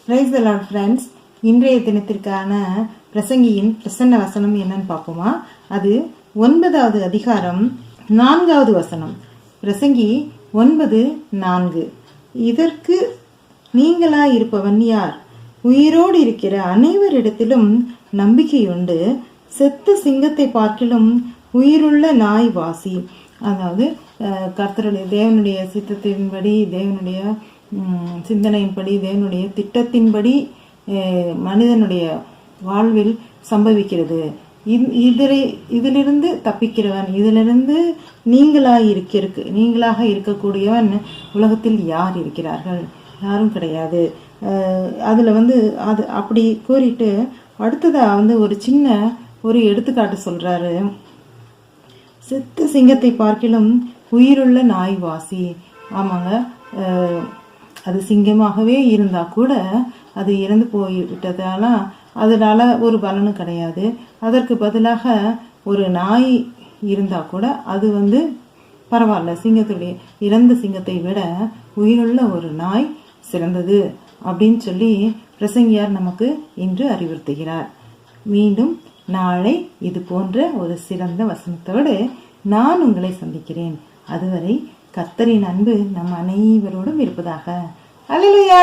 Praise the Lord friends. இன்றைய தினத்திற்கான பிரசங்கியின் பிரசன்ன வசனம் என்னன்னு பார்ப்போமா? அது 9வது அதிகாரம் 4வது வசனம். பிரசங்கி 9:4. இதற்கு நீங்களாய் இருப்பவன் யார்? உயிரோடு இருக்கிற அனைவரிடத்திலும் நம்பிக்கையுண்டு, செத்த சிங்கத்தை பார்க்கிலும் உயிருள்ள நாய் வாசி. அதாவது கர்த்தருடைய தேவனுடைய சித்தத்தின்படி, தேவனுடைய சிந்தனையின்படி, தேவனுடைய திட்டத்தின்படி மனிதனுடைய வாழ்வில் சம்பவிக்கிறது. இதிலிருந்து தப்பிக்கிறவன், இதிலிருந்து நீங்களாக இருக்கக்கூடியவன் உலகத்தில் யார் இருக்கிறார்கள்? யாரும் கிடையாது. அதில் அது அப்படி கூறிட்டு அடுத்ததாக ஒரு சின்ன எடுத்துக்காட்டு சொல்கிறாரு. செத்த சிங்கத்தை பார்க்கிலும் உயிருள்ள நாய் வாசி. ஆமாங்க, அது சிங்கமாகவே இருந்தால் கூட அது இறந்து போய்விட்டதால அதனால ஒரு பலனும் கிடையாது. அதற்கு பதிலாக ஒரு நாய் இருந்தால் கூட அது பரவாயில்ல, இறந்த சிங்கத்தை விட உயிருள்ள ஒரு நாய் சிறந்தது அப்படின்னு சொல்லி பிரசங்கியார் நமக்கு இன்று அறிவுறுத்துகிறார். மீண்டும் நாளை இது போன்ற ஒரு சிறந்த வசனத்தோடு நான் உங்களை சந்திக்கிறேன். அதுவரை கர்த்தரின் அன்பு நம் அனைவரோடும் இருப்பதாக. அல்லேலூயா.